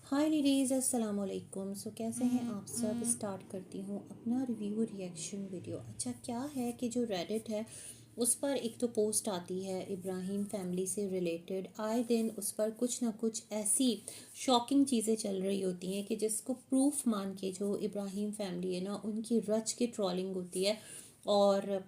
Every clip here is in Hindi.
हाय लेडीज़, अस्सलाम वालेकुम। कैसे हैं आप सब। स्टार्ट करती हूँ अपना रिव्यू रिएक्शन वीडियो। अच्छा, क्या है कि जो रेडिट है उस पर एक तो पोस्ट आती है इब्राहिम फैमिली से रिलेटेड। आए दिन उस पर कुछ ना कुछ ऐसी शॉकिंग चीज़ें चल रही होती हैं कि जिसको प्रूफ मान के जो इब्राहिम फैमिली है ना, उनकी रच के ट्रोलिंग होती है और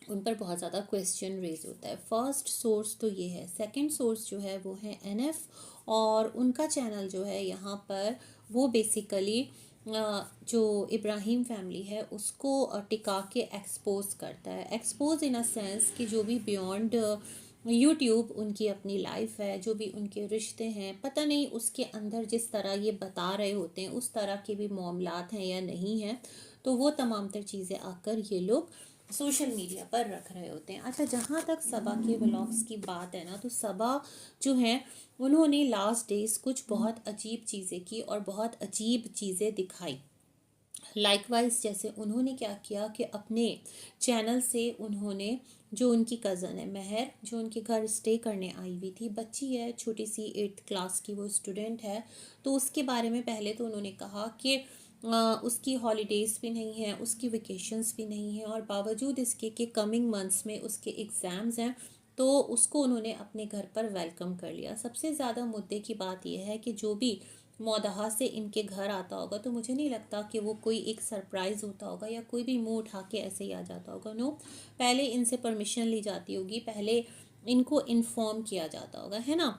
उन पर बहुत ज़्यादा क्वेश्चन रेज होता है। फर्स्ट सोर्स तो ये है। सेकंड सोर्स जो है वो है एनएफ, और उनका चैनल जो है यहाँ पर वो बेसिकली जो इब्राहिम फैमिली है उसको टिका के एक्सपोज करता है। एक्सपोज इन अ सेंस कि जो भी बियॉन्ड यूट्यूब उनकी अपनी लाइफ है, जो भी उनके रिश्ते हैं, पता नहीं उसके अंदर जिस तरह ये बता रहे होते हैं उस तरह के भी मामलात हैं या नहीं हैं, तो वो तमाम तर चीज़ें आकर ये लोग सोशल मीडिया पर रख रहे होते हैं। अच्छा, जहाँ तक सबा के व्लॉग्स की बात है ना, तो सबा जो है उन्होंने लास्ट डेज कुछ बहुत अजीब चीज़ें की और बहुत अजीब चीज़ें दिखाई। लाइकवाइज जैसे उन्होंने क्या किया कि अपने चैनल से उन्होंने जो उनकी कज़न है महर, जो उनके घर स्टे करने आई हुई थी, बच्ची है छोटी सी 8th क्लास की, वो स्टूडेंट है, तो उसके बारे में पहले तो उन्होंने कहा कि उसकी हॉलीडेज़ भी नहीं है, उसकी वेकेशंस भी नहीं है, और बावजूद इसके कि कमिंग मंथ्स में उसके एग्ज़ाम्स हैं, तो उसको उन्होंने अपने घर पर वेलकम कर लिया। सबसे ज़्यादा मुद्दे की बात यह है कि जो भी मौदहा से इनके घर आता होगा, तो मुझे नहीं लगता कि वो कोई एक सरप्राइज़ होता होगा या कोई भी मुंह उठा के ऐसे ही आ जाता होगा। नो, पहले इनसे परमिशन ली जाती होगी, पहले इनको इन्फॉर्म किया जाता होगा, है ना।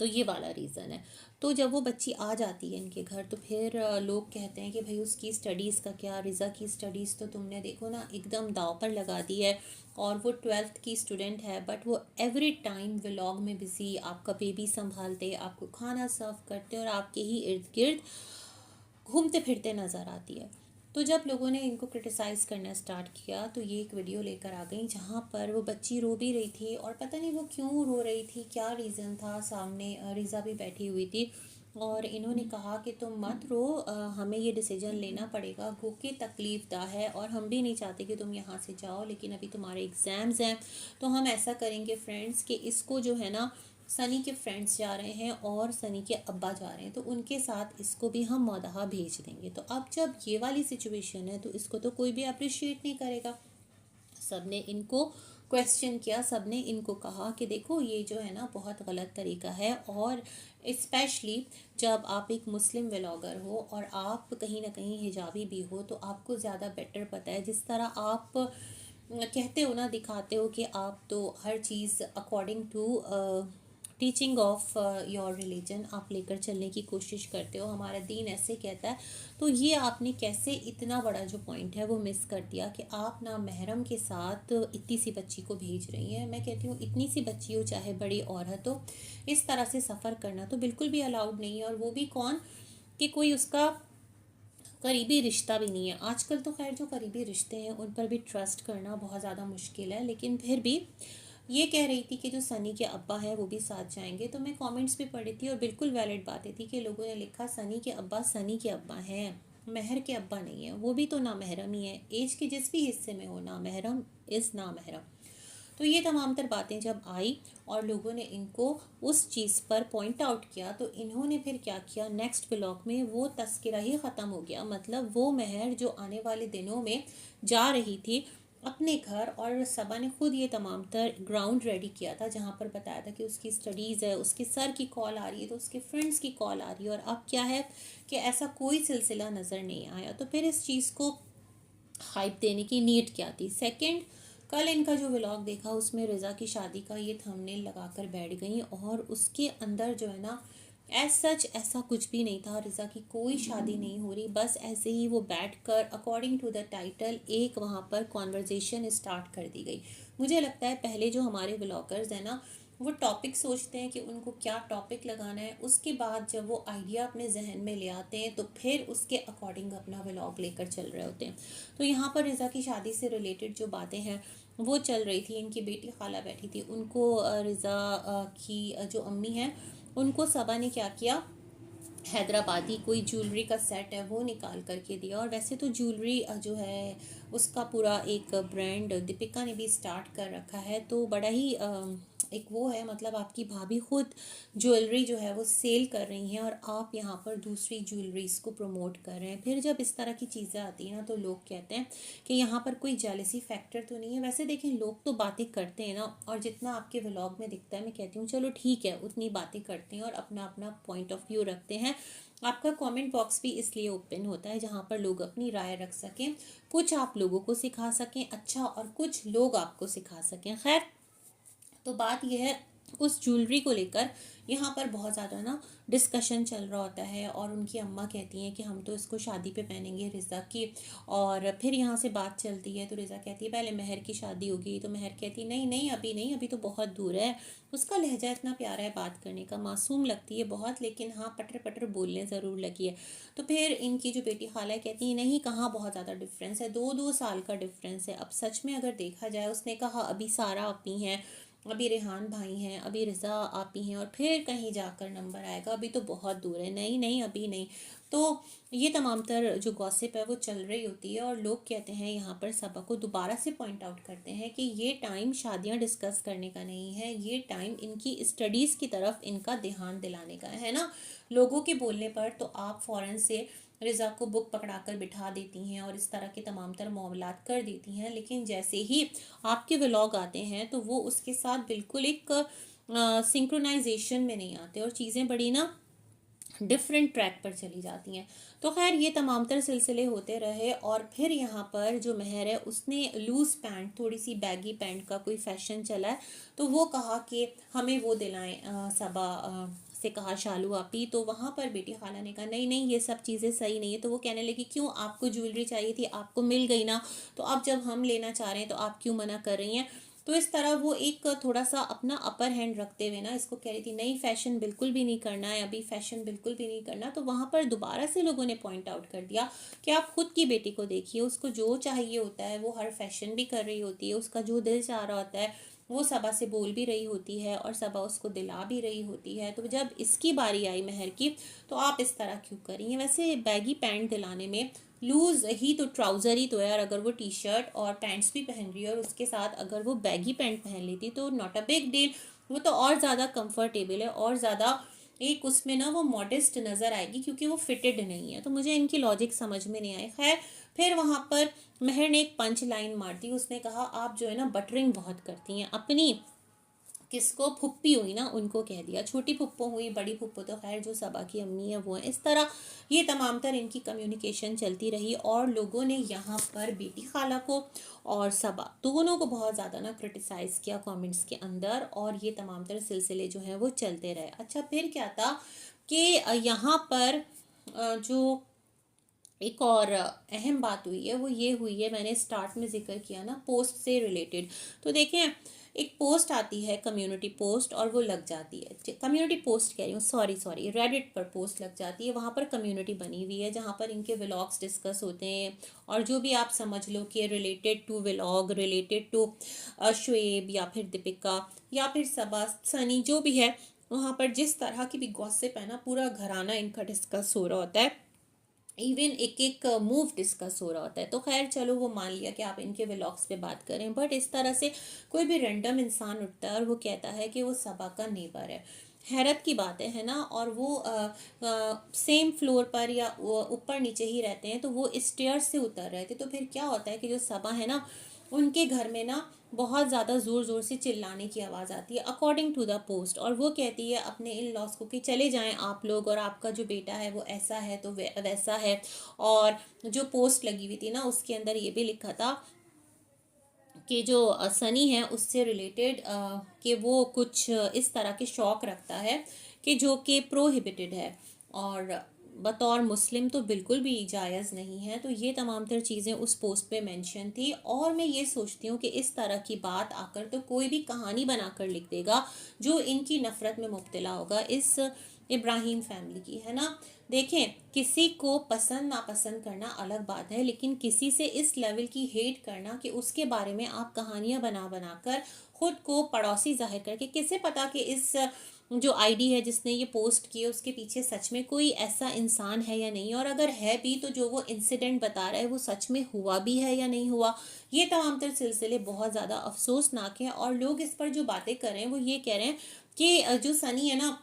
तो ये वाला रीज़न है। तो जब वो बच्ची आ जाती है इनके घर, तो फिर लोग कहते हैं कि भाई उसकी स्टडीज़ का क्या, रिज़ा की स्टडीज़ तो तुमने देखो ना एकदम दाव पर लगा दी है, और वो 12th की स्टूडेंट है, बट वो एवरी टाइम व्लॉग में बिज़ी, आपका बेबी संभालते, आपको खाना सर्व करते और आपके ही इर्द गिर्द घूमते फिरते नज़र आती है। तो जब लोगों ने इनको क्रिटिसाइज़ करना स्टार्ट किया, तो ये एक वीडियो लेकर आ गई जहाँ पर वो बच्ची रो भी रही थी, और पता नहीं वो क्यों रो रही थी, क्या रीज़न था। सामने रिज़ा भी बैठी हुई थी, और इन्होंने कहा कि तुम मत रो, हमें ये डिसीजन लेना पड़ेगा, वो कि तकलीफ़ दा है, और हम भी नहीं चाहते कि तुम यहाँ से जाओ, लेकिन अभी तुम्हारे एग्ज़ाम्स हैं, तो हम ऐसा करेंगे फ्रेंड्स कि इसको जो है ना, सनी के फ्रेंड्स जा रहे हैं और सनी के अब्बा जा रहे हैं, तो उनके साथ इसको भी हम मौदहा भेज देंगे। तो अब जब ये वाली सिचुएशन है, तो इसको तो कोई भी अप्रिशिएट नहीं करेगा। सबने इनको क्वेश्चन किया, सबने इनको कहा कि देखो ये जो है ना बहुत गलत तरीका है, और स्पेशली जब आप एक मुस्लिम व्लॉगर हो और आप कहीं ना कहीं हिजाबी भी हो, तो आपको ज़्यादा बेटर पता है। जिस तरह आप कहते हो ना, दिखाते हो कि आप तो हर चीज़ according to teaching of your religion आप लेकर चलने की कोशिश करते हो, हमारा दीन ऐसे कहता है। तो ये आपने कैसे इतना बड़ा जो पॉइंट है वो मिस कर दिया कि आप ना महरम के साथ इतनी सी बच्ची को भेज रही हैं। मैं कहती हूँ इतनी सी बच्ची हो चाहे बड़ी औरत हो, इस तरह से सफ़र करना तो बिल्कुल भी अलाउड नहीं है। और वो भी कौन, कि कोई उसका करीबी रिश्ता भी नहीं है। आजकल तो खैर जो करीबी रिश्ते हैं उन पर भी ट्रस्ट करना बहुत ज़्यादा मुश्किल है, लेकिन फिर भी ये कह रही थी कि जो सनी के अब्बा हैं वो भी साथ जाएंगे। तो मैं कमेंट्स भी पढ़ी थी और बिल्कुल वैलिड बातें थी कि लोगों ने लिखा सनी के अब्बा हैं, महर के अब्बा नहीं है, वो भी तो ना महरम ही है। एज के जिस भी हिस्से में हो, ना महरम इज़ ना महरम। तो ये तमाम तर बातें जब आई और लोगों ने इनको उस चीज़ पर पॉइंट आउट किया, तो इन्होंने फिर क्या किया, नेक्स्ट ब्लॉग में वो तस्करा ही ख़त्म हो गया। मतलब वो महर जो आने वाले दिनों में जा रही थी अपने घर, और सबा ने खुद ये तमाम तर ग्राउंड रेडी किया था जहाँ पर बताया था कि उसकी स्टडीज़ है, उसके सर की कॉल आ रही है, तो उसके फ्रेंड्स की कॉल आ रही है, और अब क्या है कि ऐसा कोई सिलसिला नज़र नहीं आया। तो फिर इस चीज़ को हाइप देने की नीड क्या थी। सेकंड, कल इनका जो व्लॉग देखा उसमें रिज़ा की शादी का ये थंबनेल लगाकर बैठ गई, और उसके अंदर जो है ना, एज सच ऐसा कुछ भी नहीं था। रिज़ा की कोई शादी नहीं हो रही, बस ऐसे ही वो बैठकर अकॉर्डिंग टू द टाइटल एक वहाँ पर कॉन्वर्जेशन स्टार्ट कर दी गई। मुझे लगता है पहले जो हमारे व्लॉगर्स हैं ना, वो टॉपिक सोचते हैं कि उनको क्या टॉपिक लगाना है, उसके बाद जब वो आइडिया अपने जहन में ले आते हैं, तो फिर उसके अकॉर्डिंग अपना व्लॉग लेकर चल रहे होते हैं। तो यहाँ पर रिज़ा की शादी से रिलेटेड जो बातें हैं वो चल रही थी। इनकी बेटी खाला बैठी थी, उनको रिज़ा की जो अम्मी हैं उनको सबा ने क्या किया, हैदराबादी कोई ज्वेलरी का सेट है वो निकाल करके दिया। और वैसे तो ज्वेलरी जो है उसका पूरा एक ब्रांड दीपिका ने भी स्टार्ट कर रखा है, तो बड़ा ही एक वो है, मतलब आपकी भाभी खुद ज्वेलरी जो है वो सेल कर रही हैं और आप यहाँ पर दूसरी ज्वेलरीज को प्रमोट कर रहे हैं। फिर जब इस तरह की चीज़ें आती हैं ना तो लोग कहते हैं कि यहाँ पर कोई जेलसी फैक्टर तो नहीं है। वैसे देखें, लोग तो बातें करते हैं ना, और जितना आपके व्लॉग में दिखता है, मैं कहती हूँ चलो ठीक है, उतनी बातें करते हैं और अपना अपना पॉइंट ऑफ व्यू रखते हैं। आपका कमेंट बॉक्स भी इसलिए ओपन होता है जहाँ पर लोग अपनी राय रख सकें, कुछ आप लोगों को सिखा सकें अच्छा, और कुछ लोग आपको सिखा सकें। खैर, तो बात यह है, उस ज्वेलरी को लेकर यहाँ पर बहुत ज़्यादा ना डिस्कशन चल रहा होता है, और उनकी अम्मा कहती हैं कि हम तो इसको शादी पे पहनेंगे रिज़ा की। और फिर यहाँ से बात चलती है तो रिज़ा कहती है पहले महर की शादी होगी, तो महर कहती है नहीं नहीं अभी नहीं, अभी तो बहुत दूर है। उसका लहजा इतना प्यारा है बात करने का, मासूम लगती है बहुत, लेकिन हाँ पटर पटर बोलने ज़रूर लगी है। तो फिर इनकी जो बेटी खाला कहती है नहीं, कहाँ बहुत ज़्यादा डिफरेंस है, 2-2 साल का डिफरेंस है। अब सच में अगर देखा जाए, उसने कहा अभी सारा अपी हैं, अभी रेहान भाई हैं, अभी रिज़ा आपी हैं, और फिर कहीं जाकर नंबर आएगा, अभी तो बहुत दूर है, नहीं नहीं अभी नहीं। तो ये तमाम तर जो गॉसिप है वो चल रही होती है, और लोग कहते हैं यहाँ पर सबा को दोबारा से पॉइंट आउट करते हैं कि ये टाइम शादियाँ डिस्कस करने का नहीं है, ये टाइम इनकी स्टडीज़ की तरफ इनका ध्यान दिलाने का है ना। लोगों के बोलने पर तो आप फ़ौरन से रिज़ा को बुक पकड़ाकर बिठा देती हैं और इस तरह के तमाम तर मामलात कर देती हैं, लेकिन जैसे ही आपके व्लॉग आते हैं तो वो उसके साथ बिल्कुल एक सिंक्रोनाइजेशन में नहीं आते, और चीज़ें बड़ी ना डिफरेंट ट्रैक पर चली जाती हैं। तो खैर, ये तमाम तर सिलसिले होते रहे, और फिर यहाँ पर जो महर है उसने लूज़ पैंट, थोड़ी सी बैगी पैंट का कोई फैशन चला है, तो वो कहा कि हमें वो दिलाएं, सबा से कहा शालू आपी। तो वहाँ पर बेटी खाला ने कहा नहीं नहीं ये सब चीज़ें सही नहीं है। तो वो कहने लगी क्यों, आपको ज्वेलरी चाहिए थी, आपको मिल गई ना, तो अब जब हम लेना चाह रहे हैं तो आप क्यों मना कर रही हैं। तो इस तरह वो एक थोड़ा सा अपना अपर हैंड रखते हुए ना इसको कह रही थी नहीं फैशन बिल्कुल भी नहीं करना है, अभी फैशन बिल्कुल भी नहीं करना। तो वहाँ पर दोबारा से लोगों ने पॉइंट आउट कर दिया कि आप खुद की बेटी को देखिए, उसको जो चाहिए होता है वो हर फैशन भी कर रही होती है, उसका जो दिल चाह रहा होता है वो सबा से बोल भी रही होती है, और सबा उसको दिला भी रही होती है। तो जब इसकी बारी आई महर की, तो आप इस तरह क्यों करेंगे। वैसे बैगी पैंट दिलाने में लूज ही तो ट्राउज़र ही तो है, और अगर वो टी शर्ट और पैंट्स भी पहन रही है और उसके साथ अगर वो बैगी पैंट पहन लेती तो नॉट अ बिग डील, वो तो और ज़्यादा कंफर्टेबल है, और ज़्यादा एक उसमें ना वो मॉडेस्ट नज़र आएगी, क्योंकि वो फिटेड नहीं है। तो मुझे इनकी लॉजिक समझ में नहीं आई। खैर, फिर वहाँ पर महर ने एक पंच लाइन मार दी, उसने कहा आप जो है ना बटरिंग बहुत करती हैं अपनी, किसको, फुप्पी हुई ना उनको कह दिया, छोटी फुप्पो हुई, बड़ी फुप्पो तो खैर जो सबा की अम्मी है वो है। इस तरह ये तमाम तर इनकी कम्युनिकेशन चलती रही, और लोगों ने यहाँ पर बेटी खाला को और सबा दोनों को बहुत ज़्यादा ना क्रिटिसाइज़ किया कमेंट्स के अंदर, और ये तमाम तर सिलसिले जो हैं वो चलते रहे। अच्छा, फिर क्या था कि यहाँ पर जो एक और अहम बात हुई है वो ये हुई है, मैंने स्टार्ट में जिक्र किया ना पोस्ट से रिलेटेड। तो देखें, एक पोस्ट आती है कम्युनिटी पोस्ट, और वो लग जाती है, कम्युनिटी पोस्ट कह रही हूँ, सॉरी रेडिट पर पोस्ट लग जाती है। वहाँ पर कम्युनिटी बनी हुई है जहाँ पर इनके व्लॉग्स डिस्कस होते हैं, और जो भी आप समझ लो कि related to vlog, related to Shoaib या फिर दीपिका या फिर सबा सनी जो भी है, वहाँ पर जिस तरह की भी गॉसिप है ना, पूरा घराना इनका डिस्कस हो रहा होता है, इवन एक एक मूव डिस्कस हो रहा होता है। तो खैर चलो, वो मान लिया कि आप इनके व्लॉग्स पे बात करें, बट इस तरह से कोई भी रैंडम इंसान उठता है और वो कहता है कि वो सबा का नेबर है, हैरत की बात है ना। और वो सेम फ्लोर पर या ऊपर नीचे ही रहते हैं, तो वो स्टेयर्स से उतर रहे थे। तो फिर क्या होता है कि जो सबा है ना, उनके घर में ना बहुत ज़्यादा ज़ोर ज़ोर से चिल्लाने की आवाज़ आती है अकॉर्डिंग टू द पोस्ट, और वो कहती है अपने इन लॉस को कि चले जाएं आप लोग, और आपका जो बेटा है वो ऐसा है तो वैसा है। और जो पोस्ट लगी हुई थी ना उसके अंदर ये भी लिखा था कि जो सनी है उससे रिलेटेड कि वो कुछ इस तरह के शौक रखता है कि जो कि प्रोहिबिटेड है, और बतौर मुस्लिम तो बिल्कुल भी जायज़ नहीं है। तो ये तमाम तर चीज़ें उस पोस्ट पे मेंशन थी, और मैं ये सोचती हूँ कि इस तरह की बात आकर तो कोई भी कहानी बनाकर लिख देगा जो इनकी नफ़रत में मुब्तला होगा इस इब्राहिम फैमिली की, है ना। देखें, किसी को पसंद नापसंद करना अलग बात है, लेकिन किसी से इस लेवल की हेट करना कि उसके बारे में आप कहानियां बना बना कर खुद को पड़ोसी जाहिर करके, किसे पता कि इस जो आईडी है जिसने ये पोस्ट की है उसके पीछे सच में कोई ऐसा इंसान है या नहीं, और अगर है भी तो जो वो इंसिडेंट बता रहा है वो सच में हुआ भी है या नहीं हुआ। ये तमाम तर सिलसिले बहुत ज़्यादा अफसोसनाक हैं। और लोग इस पर जो बातें कर रहे हैं वो ये कह रहे हैं कि जो सनी है ना,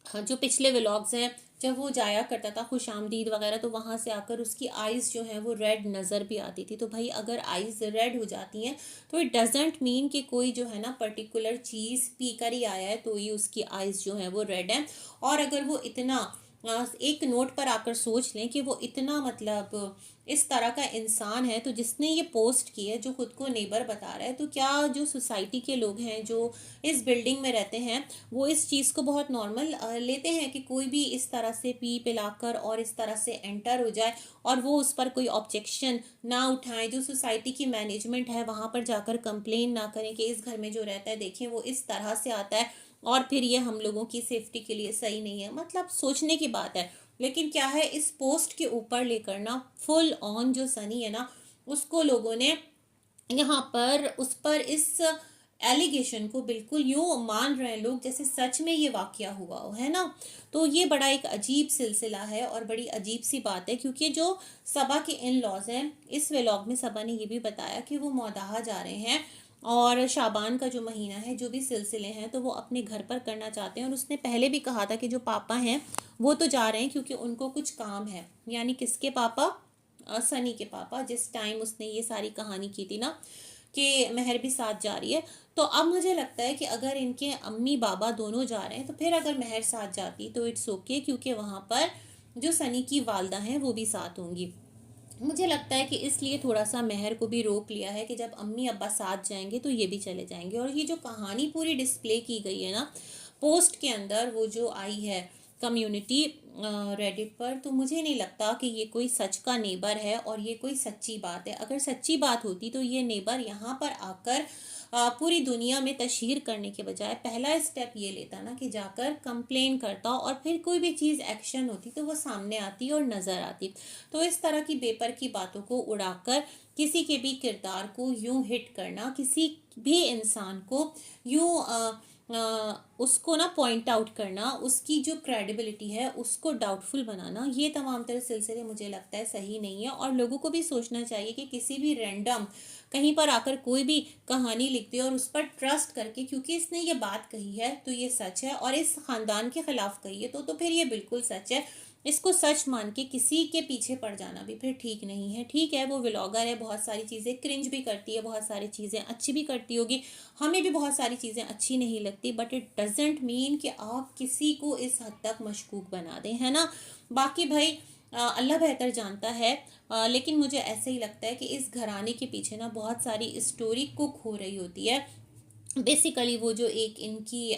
हाँ, जो पिछले व्लॉग्स हैं जब वो जाया करता था खुशामदीद वगैरह, तो वहाँ से आकर उसकी आइज़ जो हैं वो रेड नज़र भी आती थी। तो भाई अगर आइज़ रेड हो जाती हैं तो इट डजेंट मीन कि कोई जो है ना पर्टिकुलर चीज़ पी कर ही आया है तो ही उसकी आइज़ जो हैं वो रेड हैं। और अगर वो इतना एक नोट पर आकर सोच लें कि वो इतना मतलब इस तरह का इंसान है, तो जिसने ये पोस्ट की है जो खुद को नेबर बता रहा है, तो क्या जो सोसाइटी के लोग हैं जो इस बिल्डिंग में रहते हैं वो इस चीज़ को बहुत नॉर्मल लेते हैं कि कोई भी इस तरह से पी पिलाकर और इस तरह से एंटर हो जाए और वो उस पर कोई ऑब्जेक्शन ना उठाएं। जो सोसाइटी की मैनेजमेंट है वहाँ पर जाकर कंप्लेन ना करें कि इस घर में जो रहता है देखिए वो इस तरह से आता है और फिर ये हम लोगों की सेफ्टी के लिए सही नहीं है। मतलब सोचने की बात है। लेकिन क्या है, इस पोस्ट के ऊपर लेकर ना फुल ऑन जो सनी है ना उसको लोगों ने यहाँ पर उस पर इस एलिगेशन को बिल्कुल यूँ मान रहे हैं लोग जैसे सच में ये वाकया हुआ हो, है ना। तो ये बड़ा एक अजीब सिलसिला है और बड़ी अजीब सी बात है, क्योंकि जो सबा के इन लॉज हैं, इस व्लॉग में सबा ने ये भी बताया कि वो मौदाहा जा रहे हैं और शाबान का जो महीना है जो भी सिलसिले हैं तो वो अपने घर पर करना चाहते हैं। और उसने पहले भी कहा था कि जो पापा हैं वो तो जा रहे हैं क्योंकि उनको कुछ काम है। यानी किसके पापा? सनी के पापा। जिस टाइम उसने ये सारी कहानी की थी ना कि महर भी साथ जा रही है, तो अब मुझे लगता है कि अगर इनके अम्मी बाबा दोनों जा रहे हैं तो फिर अगर महर साथ जाती तो इट्स ओके, क्योंकि वहाँ पर जो सनी की वालदा हैं वो भी साथ होंगी। मुझे लगता है कि इसलिए थोड़ा सा महर को भी रोक लिया है कि जब अम्मी अब्बा साथ जाएंगे तो ये भी चले जाएंगे। और ये जो कहानी पूरी डिस्प्ले की गई है ना पोस्ट के अंदर, वो जो आई है कम्युनिटी रेडिट पर, तो मुझे नहीं लगता कि ये कोई सच का नेबर है और ये कोई सच्ची बात है। अगर सच्ची बात होती तो ये नेबर यहाँ पर आकर पूरी दुनिया में तशहीर करने के बजाय पहला स्टेप ये लेता ना कि जाकर कंप्लेन करता, और फिर कोई भी चीज़ एक्शन होती तो वो सामने आती और नज़र आती। तो इस तरह की बेपर की बातों को उड़ाकर किसी के भी किरदार को यूं हिट करना, किसी भी इंसान को यूं उसको ना पॉइंट आउट करना, उसकी जो क्रेडिबिलिटी है उसको डाउटफुल बनाना, ये तमाम तरह सिलसिले मुझे लगता है सही नहीं है। और लोगों को भी सोचना चाहिए कि किसी भी रैंडम कहीं पर आकर कोई भी कहानी लिख दे और उस पर ट्रस्ट करके क्योंकि इसने ये बात कही है तो ये सच है और इस खानदान के खिलाफ कही है तो फिर ये बिल्कुल सच है, इसको सच मान के किसी के पीछे पड़ जाना भी फिर ठीक नहीं है। ठीक है, वो व्लॉगर है, बहुत सारी चीज़ें क्रिंज भी करती है, बहुत सारी चीज़ें अच्छी भी करती होगी, हमें भी बहुत सारी चीज़ें अच्छी नहीं लगती, बट इट डजेंट मीन कि आप किसी को इस हद तक मशकूक बना दें, है ना। बाकी भाई अल्लाह बेहतर जानता है। लेकिन मुझे ऐसे ही लगता है कि इस घराने के पीछे ना बहुत सारी स्टोरी कुक हो रही होती है। बेसिकली वो जो एक इनकी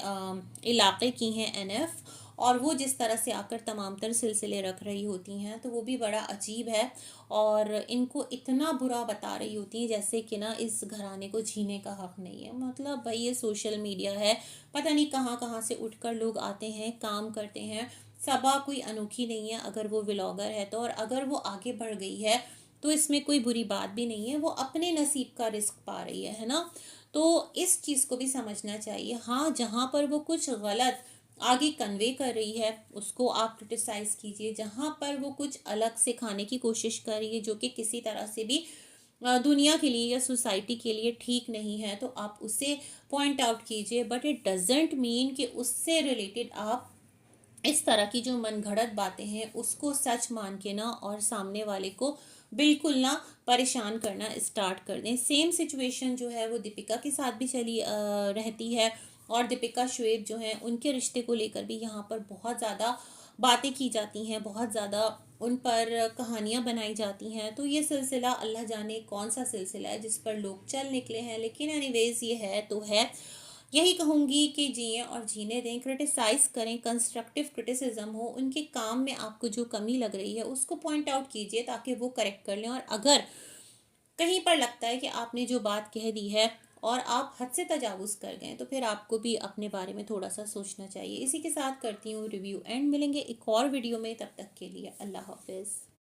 इलाके की हैं एनएफ, और वो जिस तरह से आकर तमाम तर सिलसिले रख रही होती हैं तो वो भी बड़ा अजीब है। और इनको इतना बुरा बता रही होती हैं जैसे कि ना इस घराने को जीने का हक नहीं है। मतलब भाई ये सोशल मीडिया है, पता नहीं कहाँ कहाँ से उठकर लोग आते हैं, काम करते हैं। सबा कोई अनोखी नहीं है अगर वो व्लॉगर है तो, और अगर वो आगे बढ़ गई है तो इसमें कोई बुरी बात भी नहीं है, वो अपने नसीब का रिस्क पा रही है ना। तो इस चीज़ को भी समझना चाहिए। हाँ, जहाँ पर वो कुछ गलत आगे कन्वे कर रही है उसको आप क्रिटिसाइज़ कीजिए, जहाँ पर वो कुछ अलग सिखाने की कोशिश कर रही है जो कि किसी तरह से भी दुनिया के लिए या सोसाइटी के लिए ठीक नहीं है तो आप उसे पॉइंट आउट कीजिए, बट इट डजेंट मीन कि उससे रिलेटेड आप इस तरह की जो मनगढ़ंत बातें हैं उसको सच मान के ना और सामने वाले को बिल्कुल ना परेशान करना स्टार्ट कर दें। सेम सिचुएशन जो है वो दीपिका के साथ भी चली रहती है, और दीपिका शुएब जो हैं उनके रिश्ते को लेकर भी यहाँ पर बहुत ज़्यादा बातें की जाती हैं, बहुत ज़्यादा उन पर कहानियाँ बनाई जाती हैं। तो ये सिलसिला अल्लाह जाने कौन सा सिलसिला है जिस पर लोग चल निकले हैं। लेकिन एनीवेज ये है तो है। यही कहूँगी कि जिएं और जीने दें, क्रिटिसाइज़ करें, कंस्ट्रक्टिव क्रिटिसिज्म हो, उनके काम में आपको जो कमी लग रही है उसको पॉइंट आउट कीजिए ताकि वो करेक्ट कर लें। और अगर कहीं पर लगता है कि आपने जो बात कह दी है और आप हद से तजावुज़ कर गए तो फिर आपको भी अपने बारे में थोड़ा सा सोचना चाहिए। इसी के साथ करती हूँ रिव्यू एंड, मिलेंगे एक और वीडियो में, तब तक के लिए अल्लाह हाफिज़।